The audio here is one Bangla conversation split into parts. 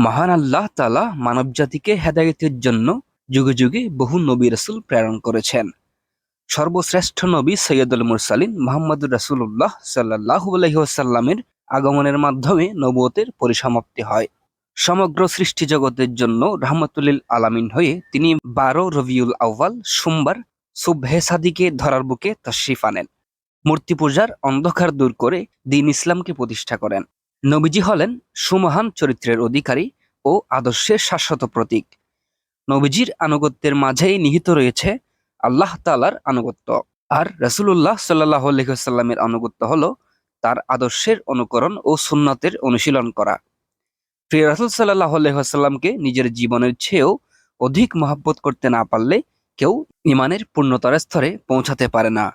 মহান আল্লাহ তাআলা মানবজাতিকে হেদায়েতের জন্য যুগে যুগে বহু নবী রাসূল প্রেরণ করেছেন। সর্বশ্রেষ্ঠ নবী সৈয়দুল মুরসালিন মুহাম্মদুর রাসূলুল্লাহ সাল্লাল্লাহু আলাইহি ওয়াসাল্লামের আগমনের মাধ্যমে নবুয়তের পরিসমাপ্তি হয়। সমগ্র সৃষ্টি জগতের জন্য রাহমাতুল আলামিন হয়ে তিনি ১২ রবিউল আউয়াল সোমবার সুবহে সাদিকে ধরার বুকে তাশরিফ আনেন। মূর্তি পূজার অন্ধকার দূর করে দ্বীন ইসলামকে প্রতিষ্ঠা করেন। নবীজি হলেন সুমহান চরিত্রের অধিকারী ও আদর্শের শাশ্বত প্রতীক। নবীজির আনুগত্যের মাঝেই নিহিত রয়েছে আল্লাহ তাআলার আনুগত্য। আর রাসূলুল্লাহ সাল্লাল্লাহু আলাইহি ওয়াসাল্লামের আনুগত্য হলো তার আদর্শের অনুকরণ ও সুন্নতের অনুশীলন করা। প্রিয় রাসূল সাল্লাল্লাহু আলাইহি ওয়াসাল্লামকে নিজের জীবনের চেয়েও অধিক মহব্বত করতে না পারলে কেউ ঈমানের পূর্ণতর স্তরে পৌঁছাতে পারে না।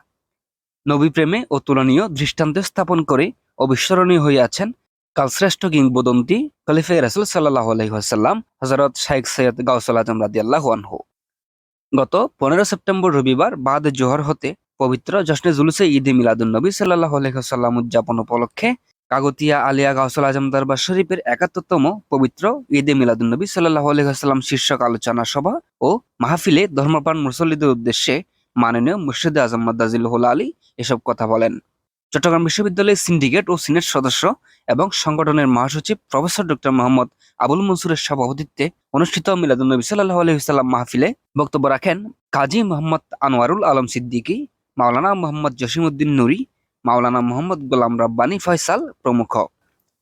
নবী প্রেমে অতুলনীয় দৃষ্টান্ত স্থাপন করে অবিস্মরণীয় হয়ে আছেন কালশ্রেষ্ঠ কিংবদন্তি খলিফায়ে রাসূল সাল্লাল্লাহু আলাইহি ওয়াসাল্লাম হযরত শাইখ সৈয়দ গাউসুল আজম রাদিয়াল্লাহু আনহু। গত ১৫ সেপ্টেম্বর রবিবার বাদ জোহর হতে পবিত্র জশ্নে জুলুসে ঈদে মিলাদুন্নবী সাল্লাল্লাহু আলাইহি ওয়াসাল্লাম উদযাপন উপলক্ষে কাগতিয়া আলিয়া গাউসুল আজম দরবার শরীফের ৭১তম পবিত্র ঈদে মিলাদুন্নবী সাল্লাল্লাহু আলাইহি ওয়াসাল্লাম শীর্ষক আলোচনা সভা ও মাহফিলে ধর্মপ্রাণ মুসল্লিদের উদ্দেশ্যে মাননীয় মুর্শিদে আজম মাদ্দাজিল্লাহুল আলী এসব কথা বলেন। চট্টগ্রাম বিশ্ববিদ্যালয়ের সিন্ডিকেট ও সিনেট সদস্য এবং সংগঠনের মহাসচিব প্রফেসর ডক্টর মোহাম্মদ আবুল মনসুরের সভাপতিত্বে অনুষ্ঠিত মিলাদুন্নবী সাল্লাল্লাহু আলাইহি ওয়াসাল্লাম মাহফিলে বক্তব্য রাখেন কাজী মোহাম্মদ আনোয়ারুল আলম সিদ্দিকী, মাওলানা মোহাম্মদ জসিমউদ্দিন নুরী, মাওলানা মোহাম্মদ গোলাম রব্বানী ফয়সাল প্রমুখ।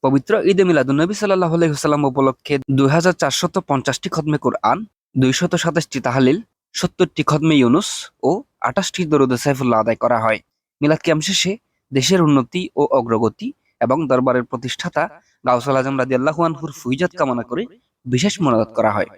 পবিত্র ঈদে মিলাদুন্নবী সাল্লাল্লাহু আলাইহি ওয়াসাল্লাম উপলক্ষে ২৪৫০টি খতমে কুরআন, ২২৭টি তাহলিল, ৭০টি খতমে ইউনুস ও ২৮টি দরুদ সাইফুল্লাহ আদায় করা হয়। মিলাদ কিয়াম শেষে দেশের উন্নতি ও অগ্রগতি এবং দরবারের প্রতিষ্ঠাতা গাউসুল আজম রাদিয়াল্লাহু আনহুর ফুইজাত কামনা করে বিশেষ মোনাজাত করা হয়।